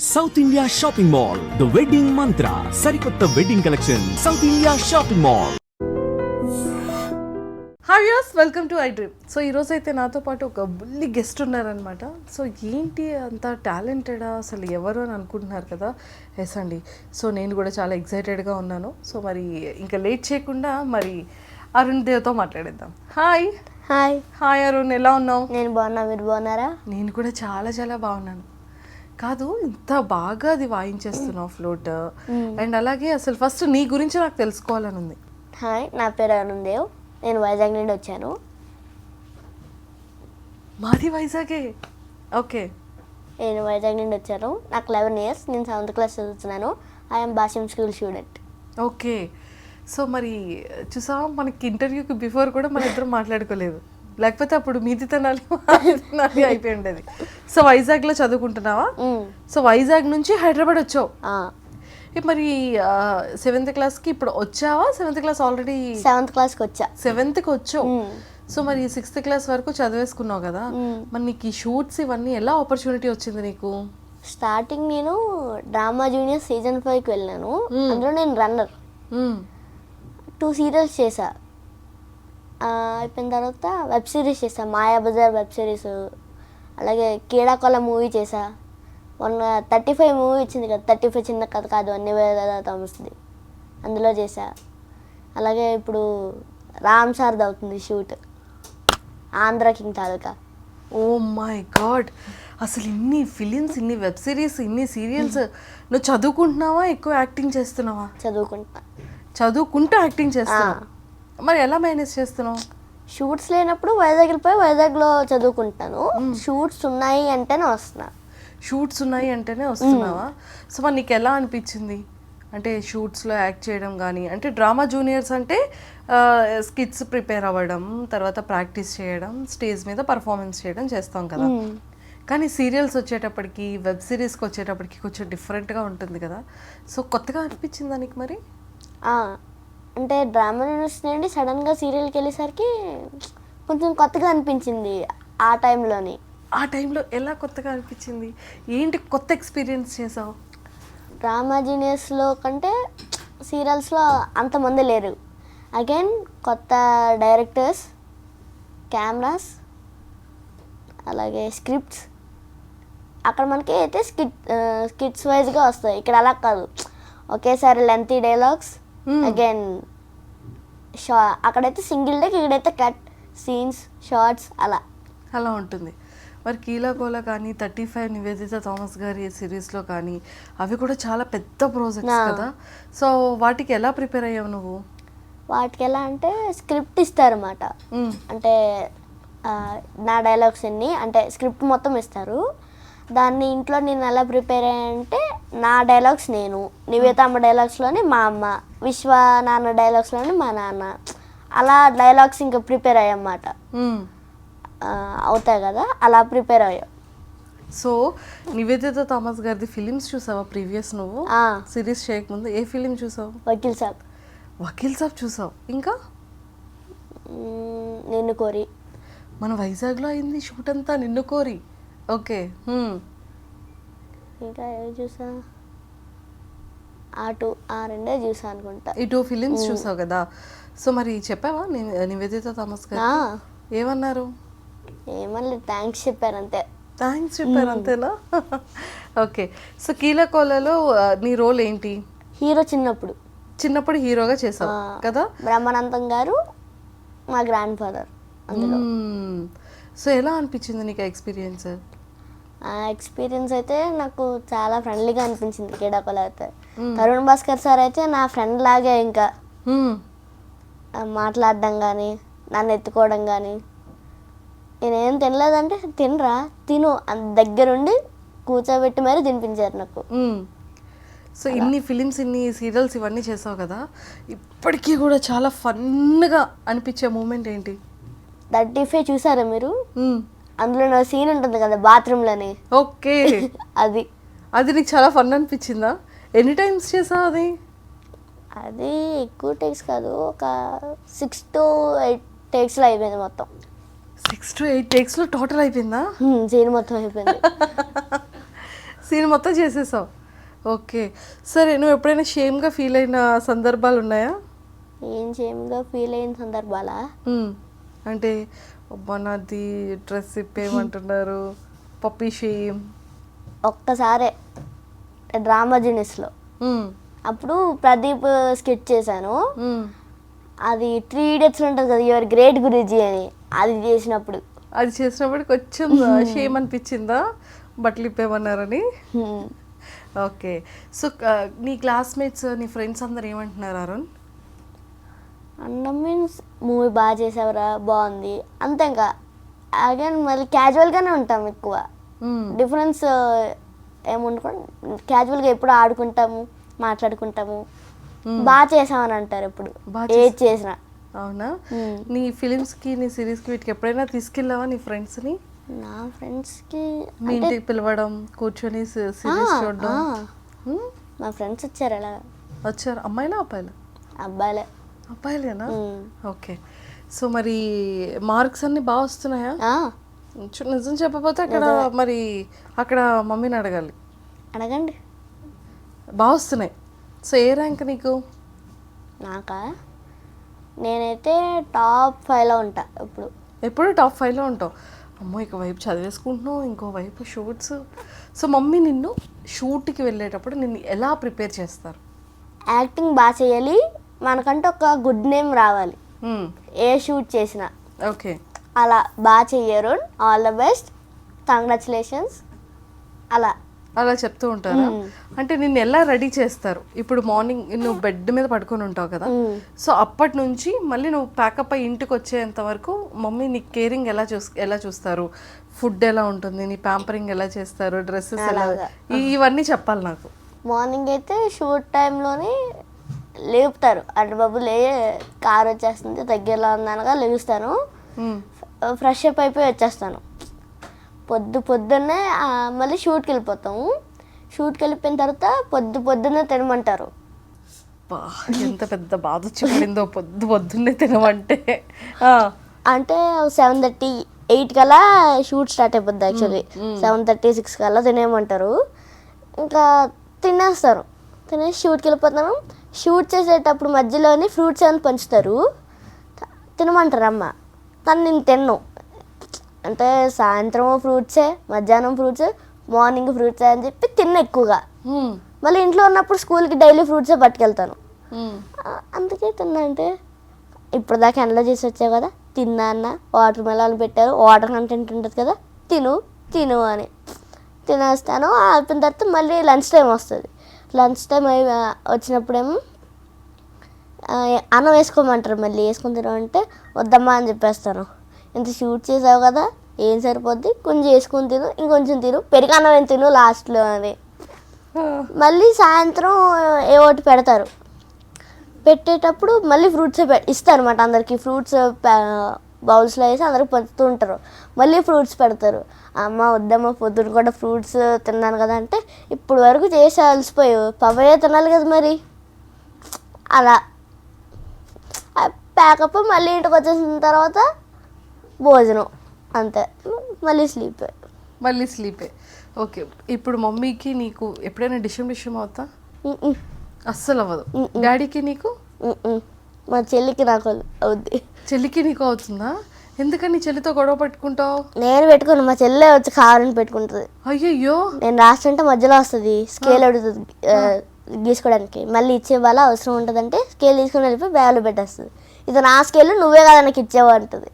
South India shopping mall the wedding మంత్ర సరికొత్త wedding collection south India shopping mall. Hi viewers, welcome to I dream. So ఈరోజు అయితే నాతో పాటు ఒక బుల్లి గెస్ట్ ఉన్నారనమాట. సో ఏంటి అంత టాలెంటెడా, అసలు ఎవరు అని అనుకుంటున్నారు కదా. ఎస్ అండి. సో నేను కూడా చాలా ఎక్సైటెడ్గా ఉన్నాను. సో మరి ఇంకా లేట్ చేయకుండా మరి అరుణ్ దేవ్తో మాట్లాడేద్దాం. హాయ్ హాయ్ హాయ్ అరుణ్, ఎలా ఉన్నావు? నేను బాగున్నా, మీరు బాగున్నారా? నేను కూడా చాలా చాలా బాగున్నాను. కాదు, ఇంత బాగా అది వాయించేస్తున్నావు ఫ్లూట్. అండ్ అలాగే అసలు ఫస్ట్ నీ గురించి నాకు తెలుసుకోవాలని ఉంది. హాయ్, నా పేరు అరుణ్ దేవ్. నేను వైజాగ్ నుండి వచ్చాను. మాది వైజాగే. ఓకే. నేను వైజాగ్ నుండి వచ్చాను. నాకు 11 years. నేను 7th క్లాస్ చదువుతున్నాను. I'm Bhashyam school student. Okay. So మరి చూసావా, మనకి ఇంటర్వ్యూకి బిఫోర్ కూడా మన ఇద్దరం మాట్లాడుకోలేదు, లేకపోతే అప్పుడు మీది తినాలి అయిపోయి ఉండేది. సో వైజాగ్లో చదువుకుంటున్నావా? సో వైజాగ్ నుంచి హైదరాబాద్ వచ్చావు. మరి 7th క్లాస్కి ఇప్పుడు వచ్చావా? 7th క్లాస్ ఆల్రెడీ 7th క్లాస్కి వచ్చా. 7th వచ్చావు. సో మరి 6th క్లాస్ వరకు చదివేసుకున్నావు కదా. మరి నీకు ఈ షూట్స్ ఇవన్నీ ఎలా ఆపర్చునిటీ వచ్చింది నీకు? స్టార్టింగ్ నేను డ్రామా జూనియర్ సీజన్ 5కి వెళ్ళాను. అందులో నేను రన్నర్. 2 సీరియల్స్ చేశా. అయిపోయిన తర్వాత వెబ్ సిరీస్ చేశా, మాయాబజార్ వెబ్ సిరీస్. అలాగే కీడాకొల మూవీ చేశా. మొన్న 35 మూవీ వచ్చింది కదా, 35 చిన్న కథ కాదు అన్ని వేద తమస్తుంది, అందులో చేశా. అలాగే ఇప్పుడు రామ్ సార్ది అవుతుంది shoot, Andhra king Taluka. Oh my god, అసలు ఇన్ని ఫిలిమ్స్, ఇన్ని వెబ్ సిరీస్, ఇన్ని సీరియల్స్. నువ్వు చదువుకుంటున్నావా, ఎక్కువ యాక్టింగ్ చేస్తున్నావా? చదువుకుంటూ యాక్టింగ్ చేస్తున్నావా? మరి ఎలా మేనేజ్ చేస్తున్నావు? షూట్స్ లేనప్పుడు వైజాగ్ వెళ్ళిపోయి వైజాగ్లో చదువుకుంటాను. షూట్స్ ఉన్నాయి అంటేనే వస్తున్నా. షూట్స్ ఉన్నాయి అంటేనే వస్తున్నావా? సో మరి నీకు ఎలా అనిపించింది అంటే షూట్స్లో యాక్ట్ చేయడం కానీ? అంటే డ్రామా జూనియర్స్ అంటే స్కిట్స్ ప్రిపేర్ అవ్వడం, తర్వాత ప్రాక్టీస్ చేయడం, స్టేజ్ మీద పర్ఫార్మెన్స్ చేయడం చేస్తాం కదా. కానీ సీరియల్స్ వచ్చేటప్పటికి, వెబ్ సిరీస్కి వచ్చేటప్పటికి కొంచెం డిఫరెంట్గా ఉంటుంది కదా. సో కొత్తగా అనిపించిందా నీకు మరి? అంటే డ్రామా యూనివర్సిటీ నుండి సడన్గా సీరియల్కి వెళ్ళేసరికి కొంచెం కొత్తగా అనిపించింది ఆ టైంలోని. ఆ టైంలో ఎలా కొత్తగా అనిపించింది? ఏంటి కొత్త ఎక్స్పీరియన్స్ చేసావు? డ్రామా జూనియర్స్లో కంటే సీరియల్స్లో అంతమంది లేరు. అగైన్ కొత్త డైరెక్టర్స్, కెమెరాస్, అలాగే స్క్రిప్ట్స్. అక్కడ మనకి అయితే స్కిట్స్ వైజ్గా వస్తాయి. ఇక్కడ అలా కాదు, ఒకేసారి లెంతీ డైలాగ్స్. అగైన్ అక్కడైతే సింగిల్ టేక్, ఇక్కడైతే కట్ సీన్స్, షార్ట్స్ అలా ఉంటుంది. మరి కీలాకోల కానీ, 35 నివేదిత థామస్ గారి సిరీస్లో కానీ, అవి కూడా చాలా పెద్ద ప్రాజెక్ట్స్ కదా. సో వాటికి ఎలా ప్రిపేర్ అయ్యావు నువ్వు? వాటికి ఎలా అంటే స్క్రిప్ట్ ఇస్తారన్నమాట. అంటే నా డైలాగ్స్ అన్ని, అంటే స్క్రిప్ట్ మొత్తం ఇస్తారు. దాన్ని ఇంట్లో నేను ఎలా ప్రిపేర్ అయ్యానంటే, నా డైలాగ్స్ నేను, నివేత అమ్మ డైలాగ్స్లోని మా అమ్మ, విశ్వ నాన్న డైలాగ్స్లోని మా నాన్న, అలా డైలాగ్స్ ఇంకా ప్రిపేర్ అయ్యన్నమాట. అవుతాయి కదా, అలా ప్రిపేర్ అయ్యాం. సో నివేదిత థామస్ గారిది ఫిలిమ్స్ చూసావా ప్రీవియస్? నువ్వు సిరీస్ చేయకముందు ఏ ఫిలిం చూసావు? వకీల్ సాబ్ చూసావు. ఇంకా నిన్ను కోరి. మన వైజాగ్లో అయింది షూట్ అంతా నిన్ను కోరి. ఓకే. ఇంకా ఏది చూసా? ఆ రెండే చూసా అనుకుంటా. ఈ 2 ఫిలిమ్స్ చూసావు కదా. సో మరి చెప్పావా నివేదిత థామస్ గారు ఏమన్నారు? ఏమన్నా థ్యాంక్స్ చెప్పారు అంతే. థ్యాంక్స్ చెప్పారు అంతేనా? ఓకే. సో కీలకోలలో నీ రోల్ ఏంటి? హీరో. చిన్నప్పుడు హీరోగా చేసావు కదా. బ్రహ్మానందం గారు మా గ్రాండ్ ఫాదర్. సో ఎలా అనిపించింది నీకు ఎక్స్పీరియన్స్? ఆ ఎక్స్పీరియన్స్ అయితే నాకు చాలా ఫ్రెండ్లీగా అనిపించింది. కీడాకోల అయితే తరుణ్ భాస్కర్ సార్ అయితే నా ఫ్రెండ్ లాగే, ఇంకా మాట్లాడడం కానీ, నన్ను ఎత్తుకోవడం కానీ. నేనేం తినలేదంటే తినరా తిను దగ్గరుండి కూర్చోబెట్టి మరీ తినిపించారు నాకు. సో ఇన్ని ఫిలిమ్స్, ఇన్ని సీరియల్స్ ఇవన్నీ చేసావు కదా, ఇప్పటికీ కూడా చాలా ఫన్గా అనిపించే మూమెంట్ ఏంటి? 35 చూసారా మీరు? అందులో నా సీన్ ఉంటుంది కదా బాత్రూంలోని. ఓకే. అది నీకు చాలా ఫన్ అనిపించిందా? ఎన్ని టైమ్స్ చేసావు అది? అది ఎక్కువ టేక్స్ కాదు, ఒక 6 to 8 టేక్స్లో అయిపోయింది మొత్తం. 6 to 8 టేక్స్లో టోటల్ అయిపోయిందా? సీన్ మొత్తం అయిపోయింది. సీన్ మొత్తం చేసేసావు. ఓకే, సరే నువ్వు ఎప్పుడైనా షేమ్గా ఫీల్ అయిన సందర్భాలు ఉన్నాయా? ఏం షేమ్గా ఫీల్ అయిన సందర్భాలా? అంటే అబ్బా నాది డ్రెస్ ఇప్పేయమంటున్నారు, పప్పీ షేమ్. ఒక్కసారే డ్రామా జూనియర్స్లో అప్పుడు ప్రదీప్ స్కిట్ చేశాను. అది 3 Idiots ఉంటుంది కదా, యువర్ గ్రేట్ గురూజీ అని, అది చేసినప్పుడు కొంచెం షేమ్ అనిపించిందా బట్టలు ఇప్పేమన్నారని? ఓకే, సో నీ క్లాస్మేట్స్ నీ ఫ్రెండ్స్ అందరు ఏమంటున్నారు అరుణ్? అన్నం మీన్స్ మూవీ బాగా చేసావురా, బాగుంది అంతే. ఇంకా అగైన్ మళ్ళీ క్యాజువల్గానే ఉంటాం ఎక్కువ. డిఫరెన్స్ ఏముండకుండా క్యాజువల్గా ఎప్పుడు ఆడుకుంటాము, మాట్లాడుకుంటాము. బాగా చేసామని అంటారు ఎప్పుడు, ఏది చేసినా. అవునా? నీ ఫిలిమ్స్కి నీ సిరీస్కి వీటికి ఎప్పుడైనా తీసుకెళ్ళావా నీ ఫ్రెండ్స్ని? నా ఫ్రెండ్స్కి మీ ఇంటికి పిలవడం, కూర్చొని సిరీస్ చూడడం? మా ఫ్రెండ్స్ వచ్చారు. ఎలా వచ్చారు? అమ్మాయిలా అబ్బాయిలా? అబ్బాయిలే. అబ్బాయిలేనా? ఓకే, సో మరి మార్క్స్ అన్ని బాగా వస్తున్నాయా? నిజం చెప్పకపోతే అక్కడ మరి అక్కడ మమ్మీని అడగాలి. అడగండి. బాగా వస్తున్నాయి. సో ఏ ర్యాంక్ నీకు? నాకా? నేనైతే టాప్ 5లో ఉంటా ఎప్పుడు టాప్ 5లో ఉంటావు? అమ్మో, ఇక వైపు చదివేసుకుంటున్నావు, ఇంకో వైపు షూట్స్. సో మమ్మీ నిన్ను షూట్కి వెళ్ళేటప్పుడు నిన్ను ఎలా ప్రిపేర్ చేస్తారు? యాక్టింగ్ బాగా చేయాలి, మనకంటే ఒక గుడ్ నేమ్ రావాలి ఏ షూట్ చేసినా. ఓకే, అలా బాగా చెయ్యరు, ఆల్ ద బెస్ట్, కంగ్రాచులేషన్స్ అలా చెప్తూ ఉంటారా? అంటే నిన్ను ఎలా రెడీ చేస్తారు? ఇప్పుడు మార్నింగ్ నువ్వు బెడ్ మీద పడుకొని ఉంటావు కదా, సో అప్పటి నుంచి మళ్ళీ నువ్వు ప్యాకప్ అయ్యి ఇంటికి వచ్చేంత వరకు మమ్మీ నీ కేరింగ్ ఎలా చూస్తారు? ఫుడ్ ఎలా ఉంటుంది, నీ ప్యాంపరింగ్ ఎలా చేస్తారు, డ్రెస్సెస్ ఎలా, ఇవన్నీ చెప్పాలి నాకు. మార్నింగ్ అయితే షూట్ టైంలోనే లేపుతారు, అంటే బాబు కార్ వచ్చేస్తుంది దగ్గరలో ఉందనగా లేస్తాను, ఫ్రెష్ అప్ అయిపోయి వచ్చేస్తాను. పొద్దున్నే మళ్ళీ షూట్కి వెళ్ళిపోతాము. షూట్కి వెళ్ళిపోయిన తర్వాత పొద్దున్నే తినమంటారు. ఎంత పెద్ద బాధ వచ్చిందో పొద్దున్నే తినమంటే. అంటే 7:30, 8 కల్లా షూట్ స్టార్ట్ అయిపోద్ది. యాక్చువల్లీ 7:30, 6 కల్లా తినేయమంటారు. ఇంకా తినేస్తారు. తినేసి షూట్కి వెళ్ళిపోతాను. షూట్ చేసేటప్పుడు మధ్యలోని ఫ్రూట్స్ ఏమైనా పంచుతారు, తినమంటారు అమ్మ. కానీ నేను తిన్ను. అంటే సాయంత్రం ఫ్రూట్సే, మధ్యాహ్నం ఫ్రూట్స్, మార్నింగ్ ఫ్రూట్స్ అని చెప్పి ఎక్కువగా. మళ్ళీ ఇంట్లో ఉన్నప్పుడు స్కూల్కి డైలీ ఫ్రూట్సే పట్టుకెళ్తాను. అందుకే తిన్నా. అంటే ఇప్పుడు దాకా ఎండలో చేసి వచ్చావు కదా, తిన్నా అన్న, వాటర్ మెలాన్ పెట్టారు, వాటర్ కంటెంట్ ఉంటుంది కదా, తిను అని తినేస్తాను. అయిపోయిన తర్వాత మళ్ళీ లంచ్ టైం వస్తుంది. లంచ్ టైం వచ్చినప్పుడేమో అన్నం వేసుకోమంటారు. మళ్ళీ వేసుకుని తినమంటే వద్దమ్మా అని చెప్పేస్తాను. ఇంత షూట్ చేసావు కదా, ఏం సరిపోద్ది, కొంచెం వేసుకుని తిను, ఇంకొంచెం తిను, పెరుగు అన్నం ఏం తిను లాస్ట్లో అని. మళ్ళీ సాయంత్రం ఒకటి పెడతారు. పెట్టేటప్పుడు మళ్ళీ ఫ్రూట్స్ ఇస్తారు అన్నమాట అందరికి. ఫ్రూట్స్ బౌల్స్లో వేసి అందరికి పంచుతూ ఉంటారు. మళ్ళీ ఫ్రూట్స్ పెడతారు. అమ్మ వద్దమ్మ, పొద్దున కూడా ఫ్రూట్స్ తిన్నాను కదా అంటే, ఇప్పుడు వరకు చేసి అలసిపోయావు, పవయ్యే తినాలి కదా మరి. అలా ప్యాకప్. మళ్ళీ ఇంటికి వచ్చేసిన తర్వాత భోజనం, అంతే. మళ్ళీ స్లీపే. ఓకే, ఇప్పుడు మమ్మీకి నీకు ఎప్పుడైనా డిషం అవుతా? అస్సలు అవ్వదు. డాడీకి నీకు? మా చెల్లికి నాకు అవుద్ది. చెల్లికి నీకు అవుతుందా? ఎందుకని చెల్లితో గొడవ పెట్టుకుంటావు? నేను పెట్టుకుని, మా చెల్లె వచ్చి కావాలని పెట్టుకుంటుంది. అయ్యయ్యో. నేను రాస్తుంటే మధ్యలో వస్తుంది, స్కేల్ అడుగుతుంది గీసుకోవడానికి. మళ్ళీ ఇచ్చే వాళ్ళ అవసరం ఉంటుందంటే స్కేల్ తీసుకుని వెళ్ళిపోయి బ్యాగ్లో పెట్టేస్తుంది. ఇది నా స్కేల్, నువ్వే కదా నాకు ఇచ్చేవా అంటుంది.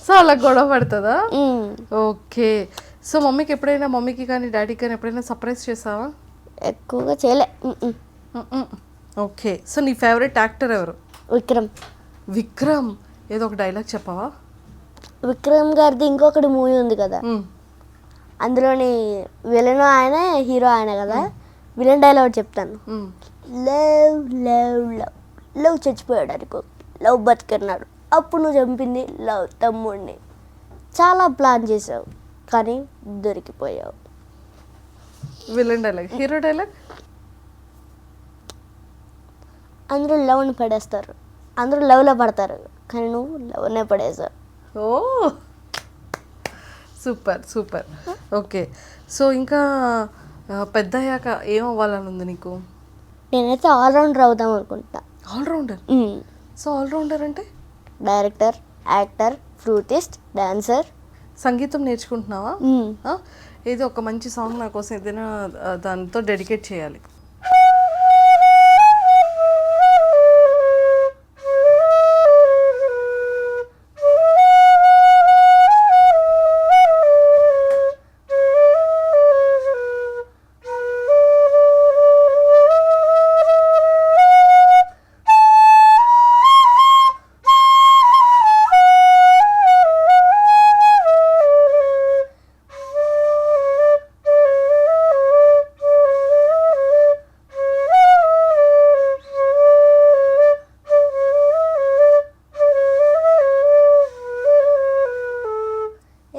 సో అలా గొడవ పడుతుందా? ఓకే, సో మమ్మీకి కానీ డాడీకి కానీ ఎప్పుడైనా సర్ప్రైజ్ చేసావా? ఎక్కువగా చేయలే. ఓకే, సో నీ ఫేవరెట్ యాక్టర్ ఎవరు? విక్రమ్. ఏదో ఒక డైలాగ్ చెప్పవా? విక్రమ్ గారిది ఇంకొకటి మూవీ ఉంది కదా, అందులోని విలన్ ఆయనే, హీరో ఆయన కదా. విలన్ డైలాగ్ చెప్తాను. లవ్ లవ్ లవ్ లవ్ చచ్చిపోయాడు అనుకో, లవ్ బతికినాడు, అప్పుడు నువ్వు చంపింది లవ్ తమ్ముడిని. చాలా ప్లాన్ చేసావు కానీ దొరికిపోయావు. Villain dialogue. Hero dialogue? అందరూ లవ్ని పడేస్తారు, అందరూ లవ్లో పడతారు, కానీ నువ్వు లవ్నే పడేసావు. ఓ, సూపర్ సూపర్. ఓకే, సో ఇంకా పెద్ద అయ్యాక ఏం అవ్వాలని ఉంది నీకు? నేనైతే ఆల్రౌండర్ అవుదాం అనుకుంటా. ఆల్రౌండర్. సో ఆల్రౌండర్ అంటే డైరెక్టర్, యాక్టర్, ఫ్లూటిస్ట్, డాన్సర్. సంగీతం నేర్చుకుంటున్నావా? ఏదో ఒక మంచి సాంగ్ నా కోసం ఏదైనా దాంతో డెడికేట్ చేయాలి.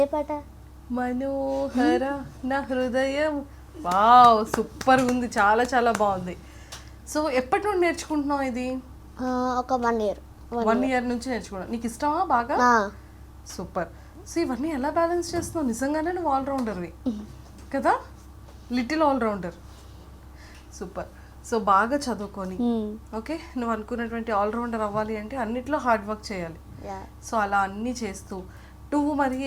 ఏ పాట? మనోహర నా హృదయం. వావ్, సూపర్ ఉంది, చాలా చాలా బాగుంది. సో ఎప్పటి నుండి నేర్చుకుంటున్నావు ఇది? ఒక 1 year. 1 year నుంచి నేర్చుకున్నావు. నీకు ఇష్టమా బాగా? సూపర్. సో ఇవన్నీ ఎలా బ్యాలెన్స్ చేస్తున్నావు? నిజంగానే నువ్వు ఆల్రౌండర్వి కదా, లిటిల్ ఆల్రౌండర్. సూపర్. సో బాగా చదువుకొని ఓకే, నువ్వు అనుకున్నటువంటి ఆల్రౌండర్ అవ్వాలి అంటే అన్నిట్లో హార్డ్ వర్క్ చేయాలి. సో అలా అన్నీ చేస్తూ నువ్వు మరి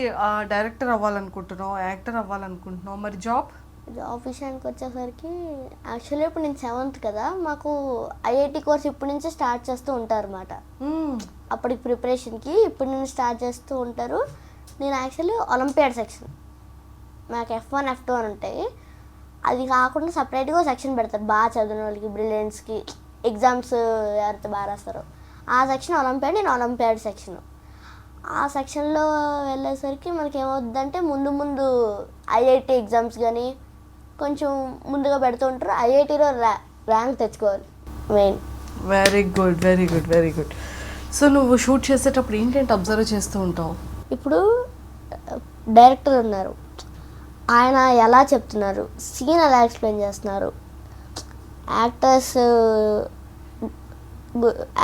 డైరెక్టర్ అవ్వాలనుకుంటున్నావు, యాక్టర్ అవ్వాలనుకుంటున్నావు, మరి జాబ్ విషయానికి వచ్చేసరికి యాక్చువల్లీ ఇప్పుడు నేను 7th కదా, మాకు ఐఐటి కోర్స్ ఇప్పటి నుంచే స్టార్ట్ చేస్తూ ఉంటారు అన్నమాట. అప్పటికి ప్రిపరేషన్కి ఇప్పుడు నేను స్టార్ట్ చేస్తూ ఉంటారు. నేను యాక్చువల్లీ ఒలింపియాడ్ సెక్షన్, మాకు F1 F2 అని ఉంటాయి. అది కాకుండా సపరేట్గా సెక్షన్ పెడతారు బాగా చదివిన వాళ్ళకి, బ్రిలియన్స్కి, ఎగ్జామ్స్ ఎవరైతే బాగా రాస్తారో ఆ సెక్షన్ ఒలింపియాడ్. నేను ఒలింపియాడ్ సెక్షన్. ఆ సెక్షన్లో వెళ్ళేసరికి మనకి ఏమవుతుందంటే ముందు ముందు ఐఐటి ఎగ్జామ్స్ కానీ కొంచెం ముందుగా పెడుతూ ఉంటారు. ఐఐటీలో ర్యాంక్ తెచ్చుకోవాలి main. Very good, very good, very good. So నువ్వు షూట్ చేసేటప్పుడు ఏంటంటే అబ్జర్వ్ చేస్తూ ఉంటావు? ఇప్పుడు డైరెక్టర్ ఉన్నారు, ఆయన ఎలా చెప్తున్నారు, సీన్ ఎలా ఎక్స్ప్లెయిన్ చేస్తున్నారు,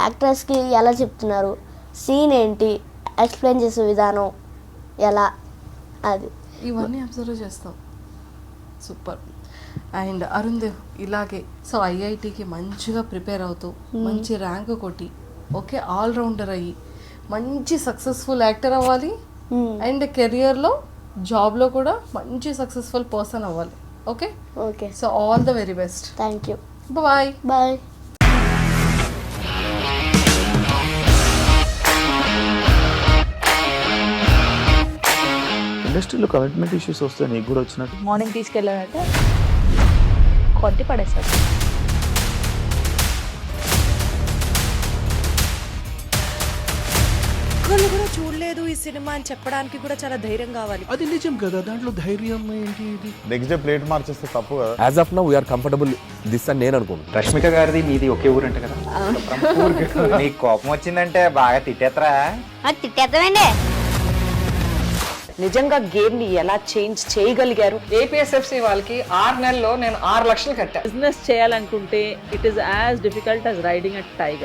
యాక్టర్స్కి ఎలా చెప్తున్నారు, సీన్ ఏంటి, ఎక్స్ప్లెయిన్ చేసే విధానం ఎలా, అది ఇవన్నీ అబ్జర్వ్ చేస్తాం. సూపర్. అండ్ అరుణ్దేవ్ ఇలాగే సో ఐఐటికి మంచిగా ప్రిపేర్ అవుతూ మంచి ర్యాంక్ కొట్టి ఓకే ఆల్రౌండర్ అయ్యి మంచి సక్సెస్ఫుల్ యాక్టర్ అవ్వాలి. అండ్ కెరియర్లో జాబ్లో కూడా మంచి సక్సెస్ఫుల్ పర్సన్ అవ్వాలి. Okay okay. So all the very best. Thank you. Bye bye. ఇండస్ట్రీలో కమిట్మెంట్ ఇష్యూస్ వస్తే నీకు కూడా వచ్చినట్టు? మార్నింగ్ తీసుకెళ్ళానంటే కొట్టి పడేస్తాడు. ఒక్కళ్ళు కూడా చూడలేదు ఈ సినిమా అని చెప్పడానికి కూడా చాలా ధైర్యం కావాలి. అది నిజం కదా, దాంట్లో ధైర్యం ఏంటి? ఇది నెక్స్ట్ డే ప్లేట్ మార్చేస్తే తప్పు కదా. As of now we are comfortable this అని నేను అనుకుంటున్నాను. రష్మిక గారిది మీది ఒకే ఊరు అంట కదా? నీకు కోపం వచ్చిందంటే బాగా తిట్టేత్తరా? తిట్టేద్దామండి. నిజంగా గేమ్ ని ఎలా చేంజ్ చేయగలిగారు? ఏపీఎస్ఎఫ్సి వాళ్ళకి 6 నెలల్లో నేను 6 లక్షలు కట్టా. బిజినెస్ చేయాలనుకుంటే it is as difficult as riding a tiger.